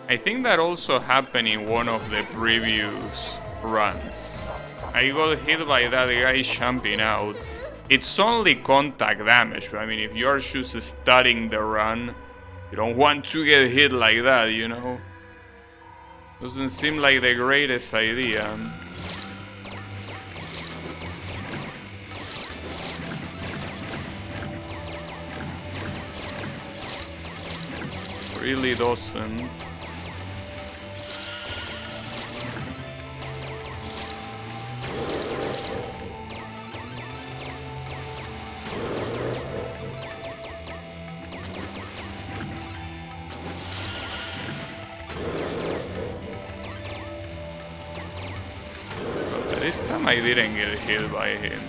I think that also happened in one of the previous runs. I got hit by that guy jumping out. It's only contact damage, but I mean, if you're just starting the run, you don't want to get hit like that, you know? Doesn't seem like the greatest idea. Really doesn't. But this time I didn't get hit by him.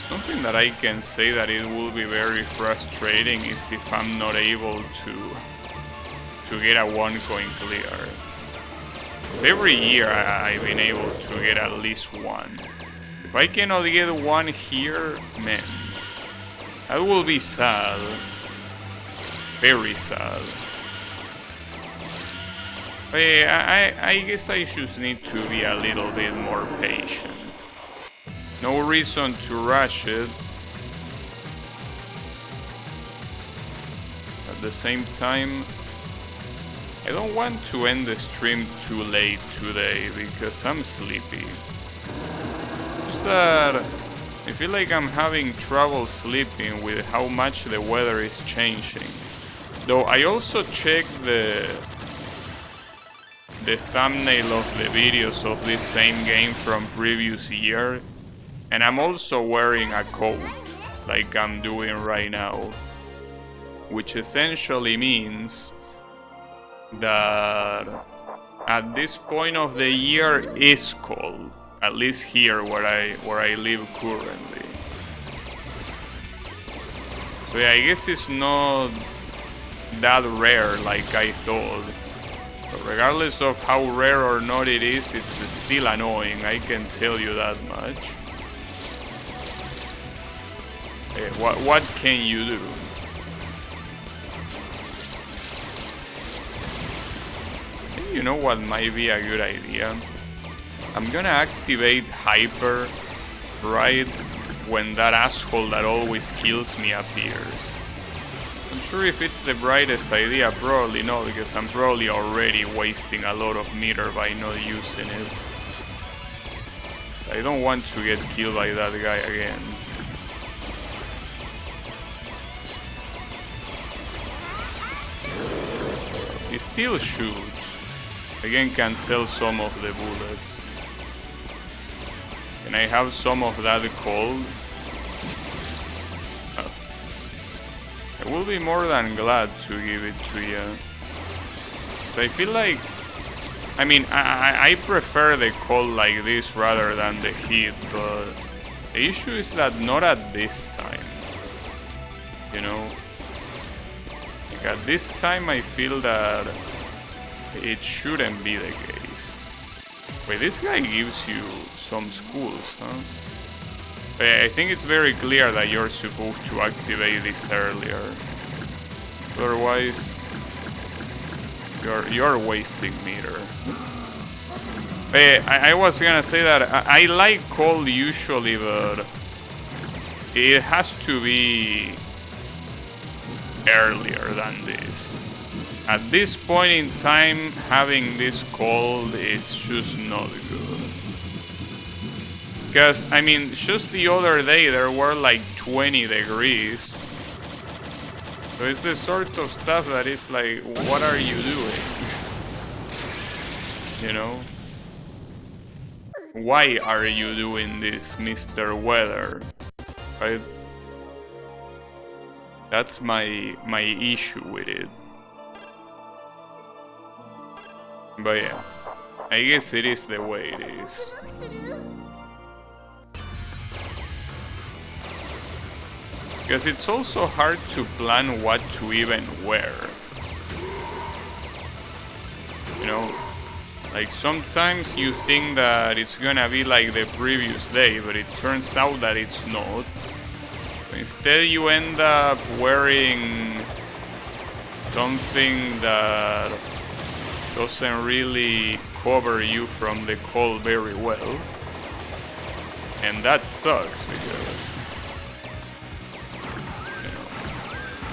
Something that I can say that it will be very frustrating is if I'm not able to get a 1 coin clear. Because every year I've been able to get at least 1. If I cannot get 1 here, man, that will be sad. Very sad. But yeah, I guess I just need to be a little bit more patient. No reason to rush it. At the same time, I don't want to end the stream too late today because I'm sleepy. Just that I feel like I'm having trouble sleeping with how much the weather is changing. Though I also checked the thumbnail of the videos of this same game from previous year. And I'm also wearing a coat, like I'm doing right now. Which essentially means that at this point of the year is cold. At least here where I live currently. So yeah, I guess it's not that rare like I thought. But regardless of how rare or not it is, it's still annoying, I can tell you that much. What can you do? You know what might be a good idea? I'm gonna activate Hyper right when that asshole that always kills me appears. I'm sure if it's the brightest idea, probably not, because I'm probably already wasting a lot of meter by not using it. I don't want to get killed by that guy again. He still shoots. Again, can sell some of the bullets. Can I have some of that cold? I will be more than glad to give it to you. So I feel like... I mean, I prefer the cold like this rather than the heat, but... the issue is that not at this time. You know? At this time I feel that it shouldn't be the case. Wait, this guy gives you some schools, huh? I think it's very clear that you're supposed to activate this earlier. Otherwise, you're wasting meter. I was gonna say that I like cold usually, but it has to be earlier than this. At this point in time, having this cold is just not good. Because, I mean, just the other day there were like 20 degrees. So it's the sort of stuff that is like, what are you doing? You know? Why are you doing this, Mr. Weather? Right? That's my issue with it. But yeah, I guess it is the way it is. Because it's also hard to plan what to even wear. You know, Like sometimes you think that it's gonna be like the previous day, but it turns out that it's not. Instead you end up wearing something that doesn't really cover you from the cold very well. And that sucks because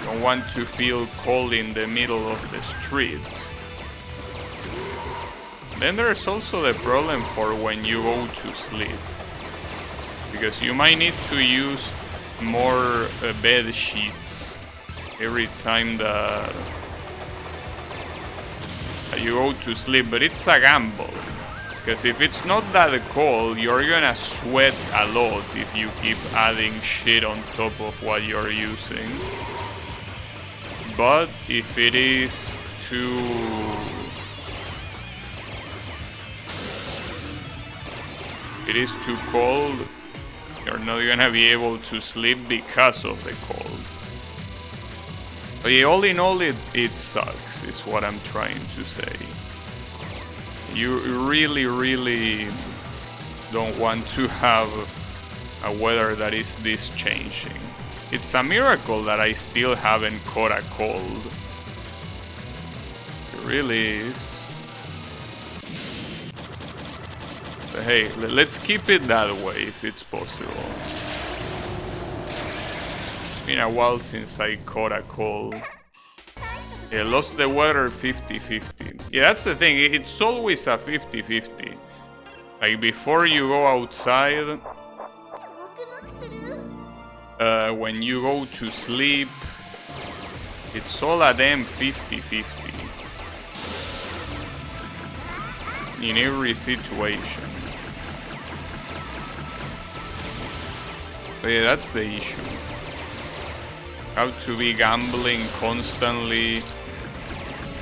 you don't want to feel cold in the middle of the street. Then there's also the problem for when you go to sleep, because you might need to use more bed sheets every time that you go to sleep, but it's a gamble, because if it's not that cold, you're gonna sweat a lot if you keep adding shit on top of what you're using. But if it is too cold, you're not gonna be able to sleep because of the cold. But yeah, all in all, it sucks, is what I'm trying to say. You really don't want to have a weather that is this changing. It's a miracle that I still haven't caught a cold. It really is. But hey, let's keep it that way if it's possible. Been a while since I caught a cold. Yeah, lost the weather 50-50. Yeah, that's the thing, it's always a 50-50. Like before you go outside, when you go to sleep, it's all a damn 50-50. In every situation. But yeah, that's the issue. Have to be gambling constantly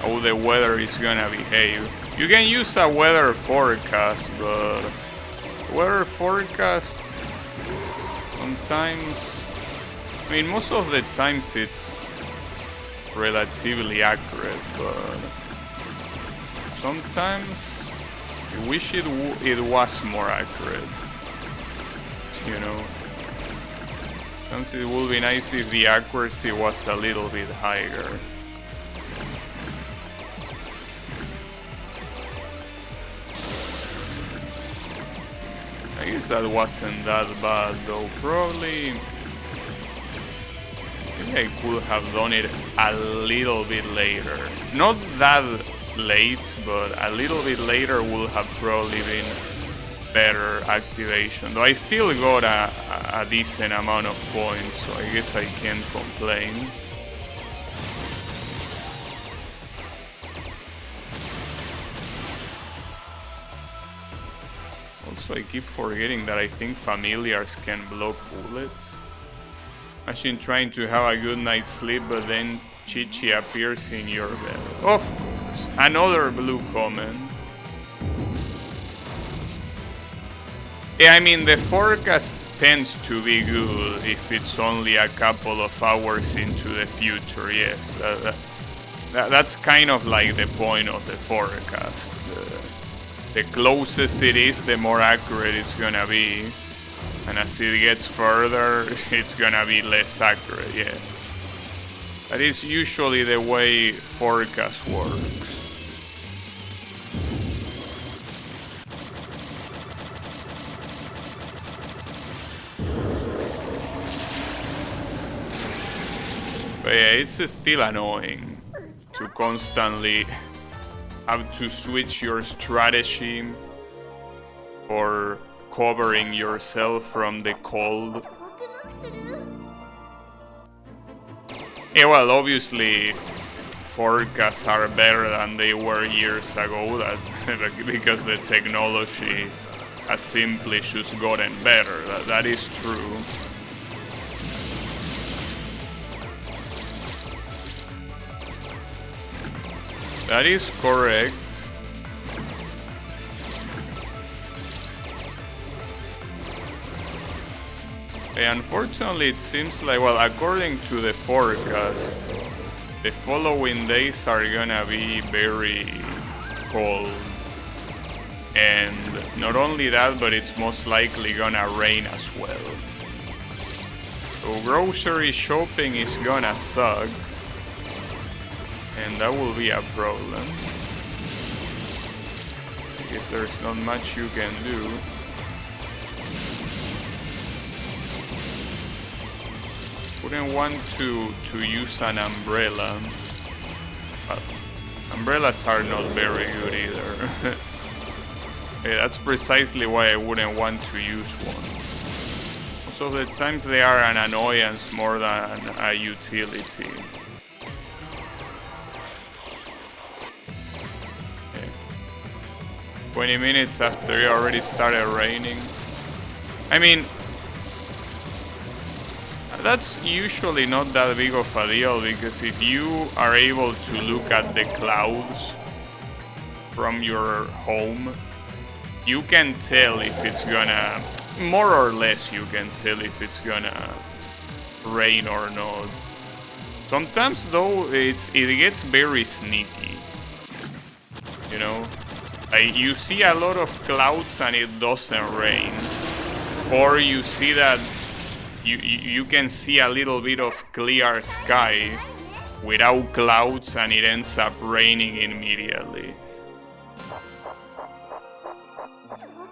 how the weather is gonna behave. You can use a weather forecast, but weather forecast sometimes, I mean, most of the times it's relatively accurate, but sometimes I wish it was more accurate, you know. Sometimes it would be nice if the accuracy was a little bit higher. I guess that wasn't that bad though. Probably maybe I could have done it a little bit later. Not that late, but a little bit later would have probably been better activation. Though I still got a decent amount of points, so I guess I can't complain. Also, I keep forgetting that I think familiars can block bullets. Imagine trying to have a good night's sleep, but then Chichi appears in your bed. Of course, another blue comment. Yeah, I mean, the forecast tends to be good if it's only a couple of hours into the future, yes. That's kind of like the point of the forecast. The closest it is, the more accurate it's gonna be. And as it gets further, it's gonna be less accurate, yeah. That is usually the way forecast works. But yeah, it's still annoying to constantly have to switch your strategy for covering yourself from the cold. Yeah, well, obviously forecasts are better than they were years ago, because the technology has simply just gotten better. That is true. That is correct. Unfortunately, it seems like, well, according to the forecast, the following days are gonna be very cold. And not only that, but it's most likely gonna rain as well. So grocery shopping is gonna suck. And that will be a problem. I guess there's not much you can do. Wouldn't want to use an umbrella. But umbrellas are not very good either. Yeah, that's precisely why I wouldn't want to use one. Most of the times they are an annoyance more than a utility. Okay. 20 minutes after it already started raining. I mean, that's usually not that big of a deal, because if you are able to look at the clouds from your home, you can tell if it's gonna, more or less you can tell if it's gonna rain or not. Sometimes though it gets very sneaky, you know, like you see a lot of clouds and it doesn't rain, or you see that you can see a little bit of clear sky without clouds and it ends up raining immediately.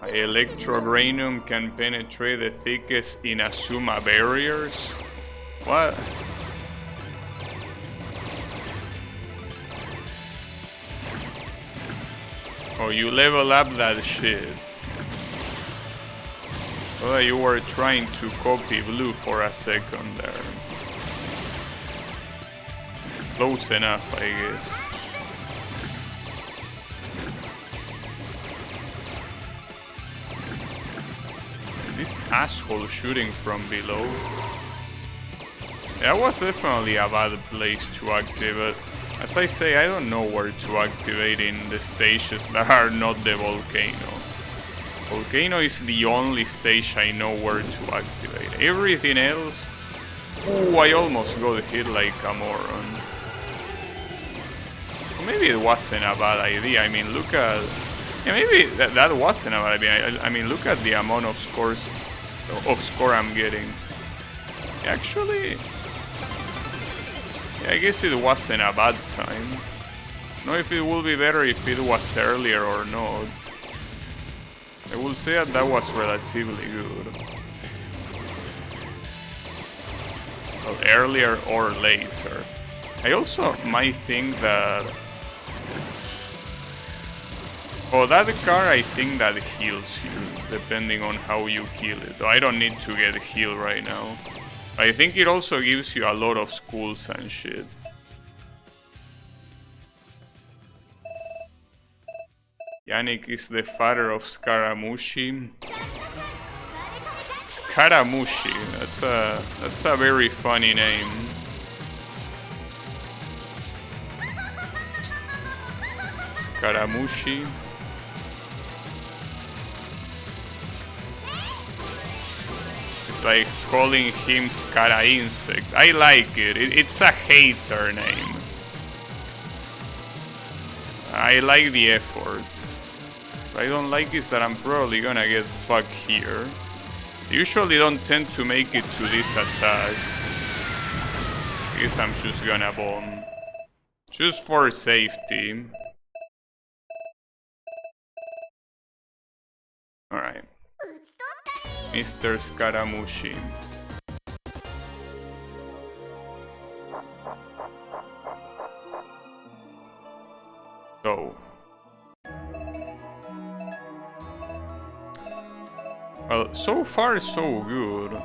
Electrogranium can penetrate the thickest Inazuma barriers? What? Oh, you level up that shit. Oh, you were trying to copy blue for a second there. Close enough, I guess. This asshole shooting from below. That was definitely a bad place to activate. As I say, I don't know where to activate in the stages that are not the volcano. Volcano is the only stage I know where to activate. Everything else... Ooh, I almost got hit like a moron. Well, maybe it wasn't a bad idea. I mean, look at... Yeah, maybe that wasn't a bad idea. I mean, look at the amount of score I'm getting. Actually... Yeah, I guess it wasn't a bad time. Know if it will be better if it was earlier or not. I will say that was relatively good. Well, earlier or later. I also might think that... Oh, that car I think that heals you, depending on how you kill it. I don't need to get healed right now. I think it also gives you a lot of schools and shit. Yannick is the father of Scaramucci. Scaramucci, that's a very funny name. Scaramucci. It's like calling him Scara Insect. I like it. It's a hater name. I like the effort. What I don't like is that I'm probably gonna get fucked here. I usually don't tend to make it to this attack. I guess I'm just gonna bomb. Just for safety. Alright. Mr. Scaramucci. So. Well, so far so good.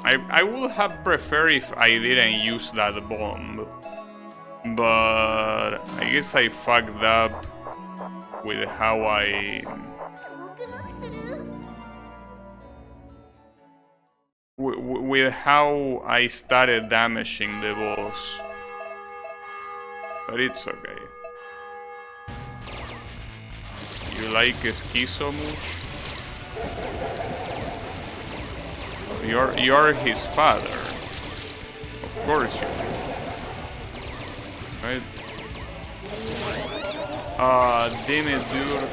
I would have preferred if I didn't use that bomb. But I guess I fucked up with how with how I started damaging the boss. But it's okay. You like Schizomush? You're his father. Of course you do. Right? Damn it, dude.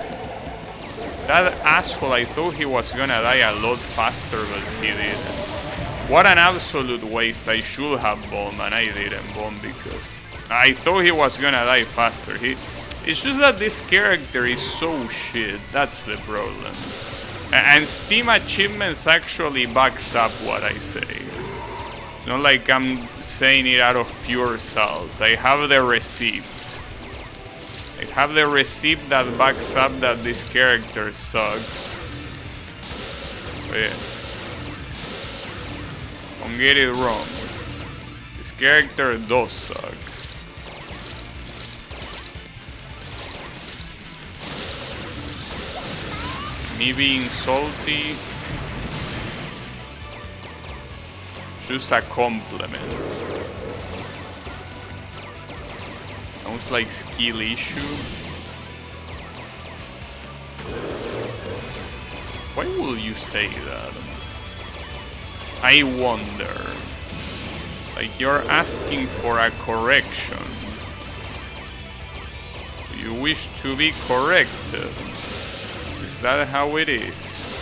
That asshole, I thought he was gonna die a lot faster, but he didn't. What an absolute waste. I should have bombed, and I didn't bomb because I thought he was gonna die faster. It's just that this character is so shit. That's the problem. And Steam achievements actually backs up what I say. It's not like I'm saying it out of pure salt. I have the receipt. I have the receipt that backs up that this character sucks. But yeah. Don't get it wrong. This character does suck. Me being salty, just a compliment. Sounds like skill issue. Why will you say that? I wonder. Like you're asking for a correction. You wish to be corrected. Is that how it is?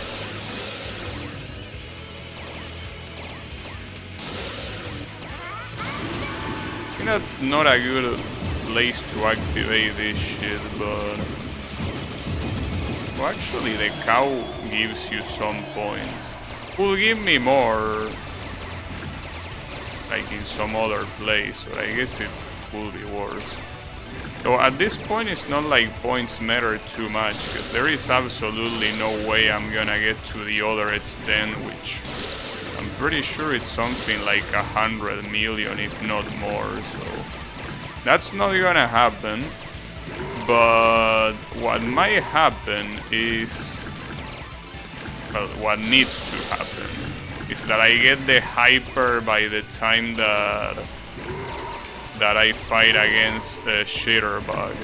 I think that's not a good place to activate this shit, but... Well, actually the cow gives you some points. Will give me more, like in some other place, but I guess it will be worse. So at this point it's not like points matter too much, because there is absolutely no way I'm gonna get to the other extent, which I'm pretty sure it's something like 100 million, if not more, so that's not gonna happen. But what might happen is, well, what needs to happen is that I get the hyper by the time that I fight against the Shitterbug.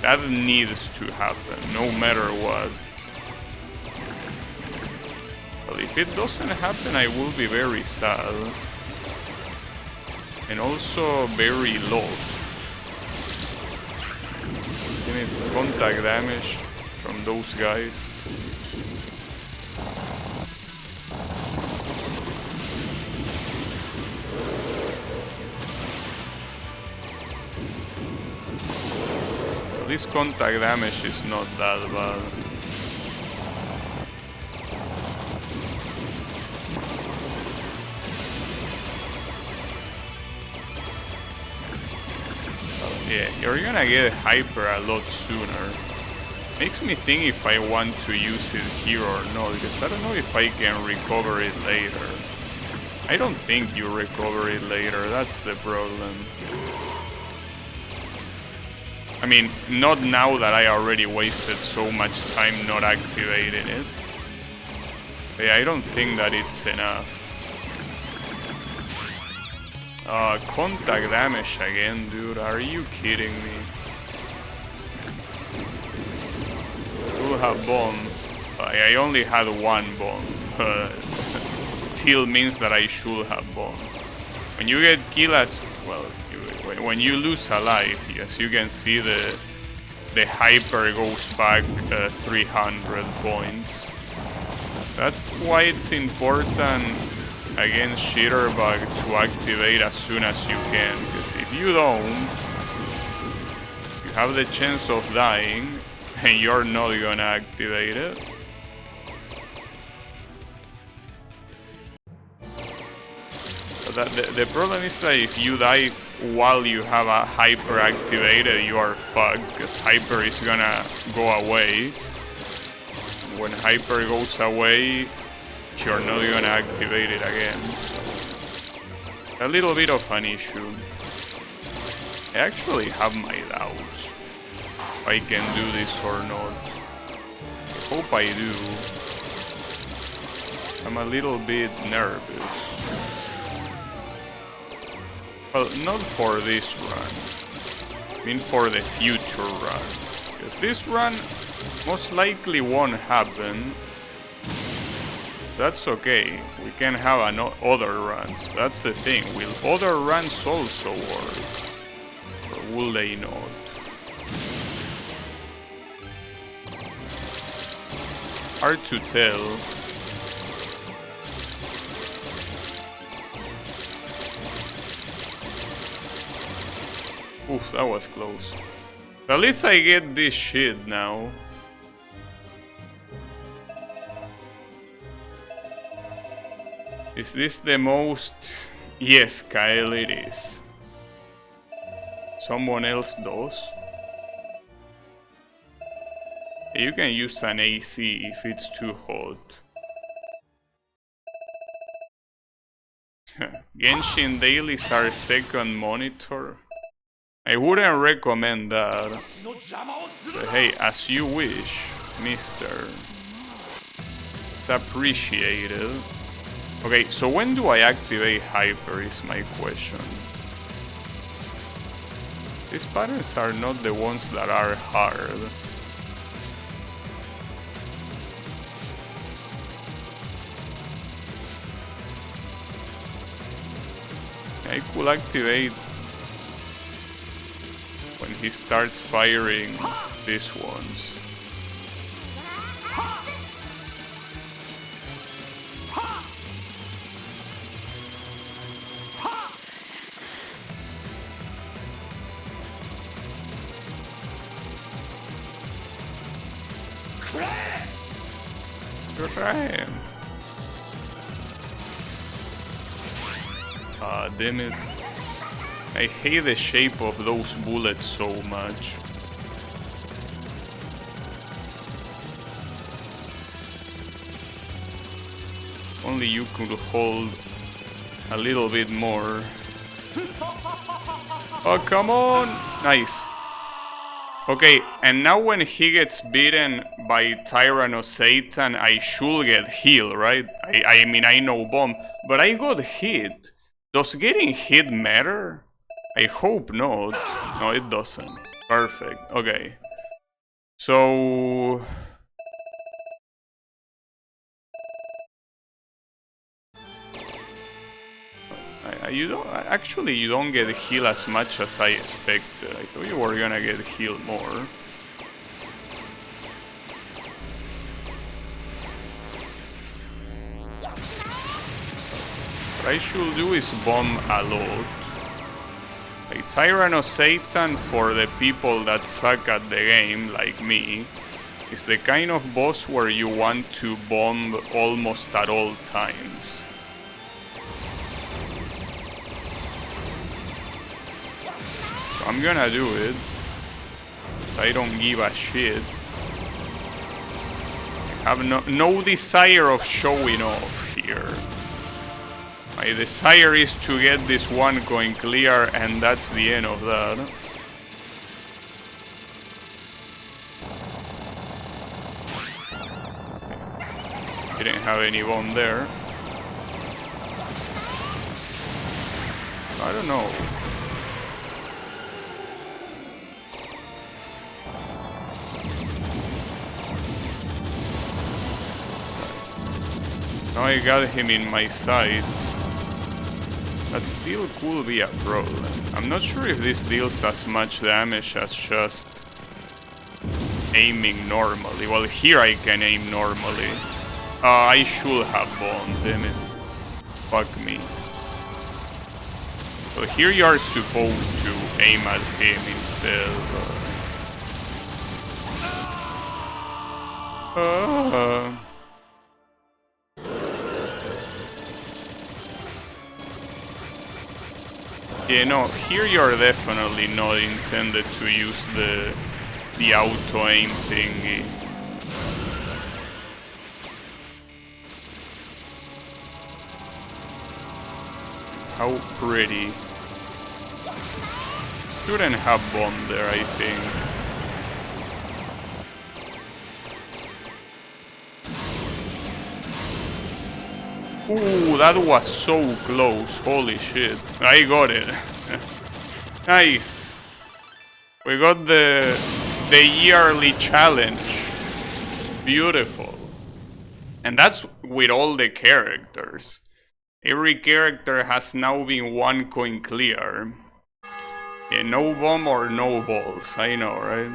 That needs to happen, no matter what. But if it doesn't happen, I will be very sad. And also very lost. I need contact damage from those guys. This contact damage is not that bad. Yeah, you're gonna get hyper a lot sooner. Makes me think if I want to use it here or not, because I don't know if I can recover it later. I don't think you recover it later, that's the problem. I mean, not now that I already wasted so much time not activating it. But yeah, I don't think that it's enough. Contact damage again, dude. Are you kidding me? Will have bomb. I only had one bomb. Still means that I should have bomb. When you get killed as well, when you lose a life, as you can see, the hyper goes back 300 points. That's why it's important against Shitterbug to activate as soon as you can, because if you don't, you have the chance of dying and you're not gonna activate it. But the problem is that if you die while you have a hyper activated, you are fucked, because hyper is gonna go away. When hyper goes away, you're not gonna activate it again. A little bit of an issue. I actually have my doubts if I can do this or not. I hope I do. I'm a little bit nervous. Well, not for this run. I mean for the future runs. Because this run most likely won't happen. That's okay. We can have other runs. That's the thing. Will other runs also work? Or will they not? Hard to tell. Oof, that was close. At least I get this shit now. Is this the most? Yes, Kyle, it is. Someone else does. You can use an AC if it's too hot. Genshin dailies are second monitor. I wouldn't recommend that. But hey, as you wish, mister. It's appreciated. Okay, so when do I activate Hyper is my question. These patterns are not the ones that are hard. I could activate when he starts firing these ones. Right. Ah, damn it. I hate the shape of those bullets so much. Only you could hold a little bit more. Oh, come on! Nice. Okay, and now when he gets beaten by Tyranno-Satan, I should get healed, right? I mean, I know bomb, but I got hit. Does getting hit matter? I hope not. No, it doesn't. Perfect. Okay. So... you don't actually you don't get healed as much as I expected. I thought you were gonna get healed more. What I should do is bomb a lot. Like Tyranno-Satan, for the people that suck at the game like me, is the kind of boss where you want to bomb almost at all times. I'm gonna do it. I don't give a shit. I have no desire of showing off here. My desire is to get this one coin clear, and that's the end of that. Didn't have any bomb there. I don't know. Now I got him in my sights. That still could be a problem. I'm not sure if this deals as much damage as just aiming normally. Well, here I can aim normally. I should have bombed, damn it. Fuck me. So here you are supposed to aim at him instead. Yeah, no, here you're definitely not intended to use the auto-aim thingy. How pretty. Shouldn't have bomb there, I think. Ooh, that was so close. Holy shit. I got it. Nice. We got the yearly challenge. Beautiful. And that's with all the characters. Every character has now been one coin clear. Yeah, no bomb or no balls. I know, right?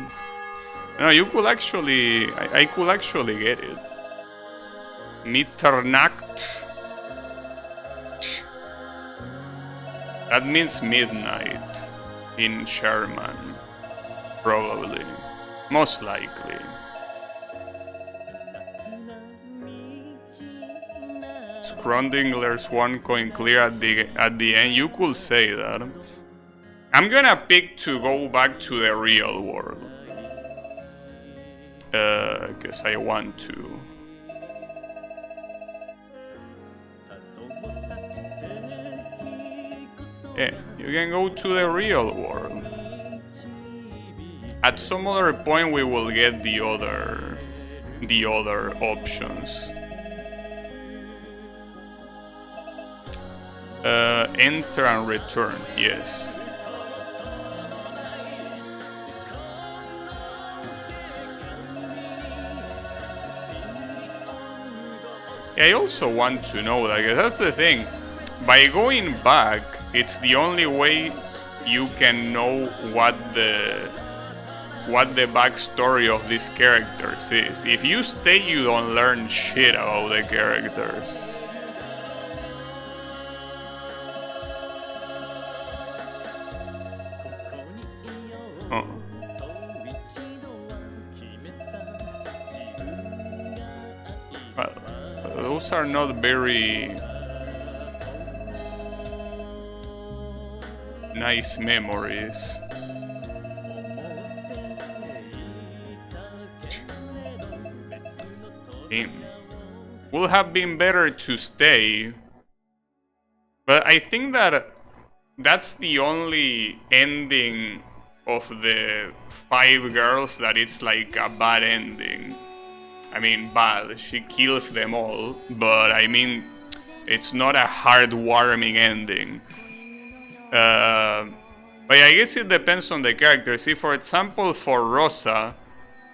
No, you could actually... I could actually get it. Mitternacht. That means midnight in German. Probably. Most likely. Scrondingler's 1 coin clear at the end. You could say that. I'm gonna pick to go back to the real world. Cause I want to. Yeah, you can go to the real world. At some other point we will get the other options. Enter and return, yes. I also want to know, like, that's the thing. By going back, it's the only way you can know what the backstory of these characters is. If you stay, you don't learn shit about the characters. Oh. Well, those are not very nice memories. Would have been better to stay, but I think that that's the only ending of the 5 girls that it's like a bad ending. I mean, bad, she kills them all, but I mean, it's not a heartwarming ending. But I guess it depends on the character. See, for example, for Rosa,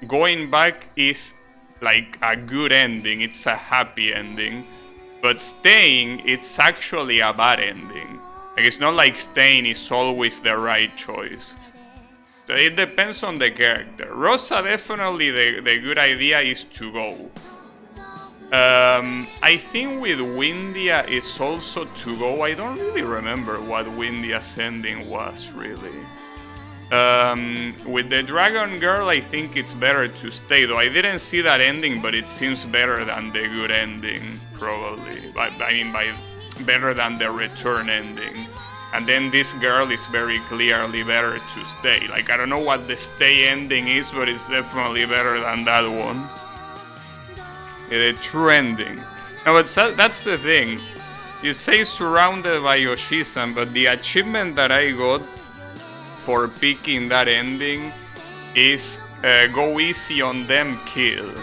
going back is like a good ending, it's a happy ending, but staying, it's actually a bad ending. Like, it's not like staying is always the right choice. So it depends on the character. Rosa, definitely the good idea is to go. I think with Windia it's also to go. I don't really remember what Windia's ending was, really. With the Dragon Girl, I think it's better to stay, though I didn't see that ending, but it seems better than the good ending, probably. I mean, by better than the return ending. And then this girl is very clearly better to stay. Like, I don't know what the stay ending is, but it's definitely better than that one. Yeah, the true ending. No, but that's the thing. You say surrounded by Yoshisan, but the achievement that I got for picking that ending is go easy on them, kill.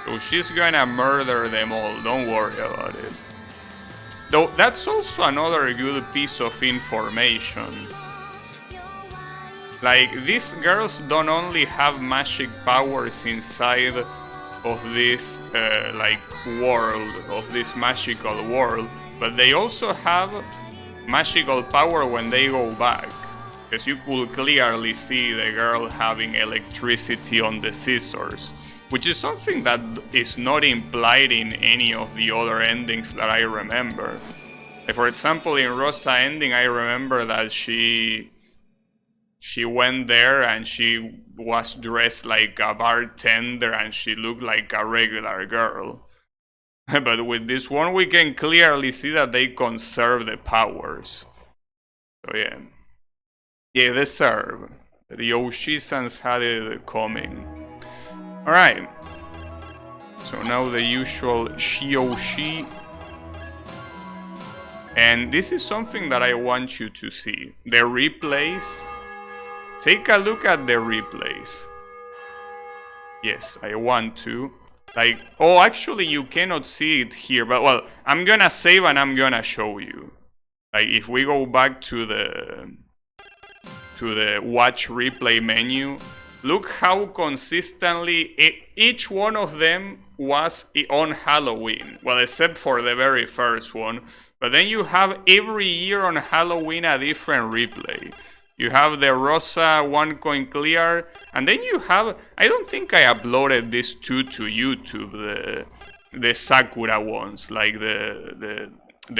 So she's gonna murder them all, don't worry about it. Though that's also another good piece of information. Like, these girls don't only have magic powers inside of this like world, of this magical world, but they also have magical power when they go back. Because you could clearly see the girl having electricity on the scissors, which is something that is not implied in any of the other endings that I remember. Like, for example, in Rosa ending, I remember that she went there and she was dressed like a bartender and she looked like a regular girl. But with this one, we can clearly see that they conserve the powers. So yeah. Yeah, they serve. The Oshisans had it coming. Alright. So now the usual Shioshi. And this is something that I want you to see. The replays. Take a look at the replays. Yes, I want to. Like, oh, actually you cannot see it here, but well, I'm gonna save and I'm gonna show you. Like, if we go back to the watch replay menu, look how consistently each one of them was on Halloween. Well, except for the very first one. But then you have every year on Halloween a different replay. You have the Rosa 1 coin clear, and then you have, I don't think I uploaded this to YouTube, the Sakura ones, like the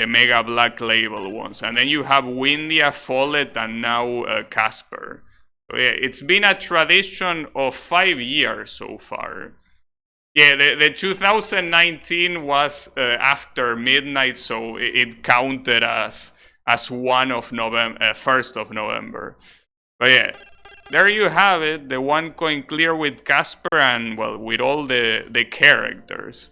Mega Black Label ones, and then you have Windia, Follet, and now Casper. So yeah, it's been a tradition of 5 years so far. Yeah, the 2019 was after midnight, so it counted as one of November, 1st of November. But yeah, there you have it, the 1 coin clear with Casper and, well, with all the characters.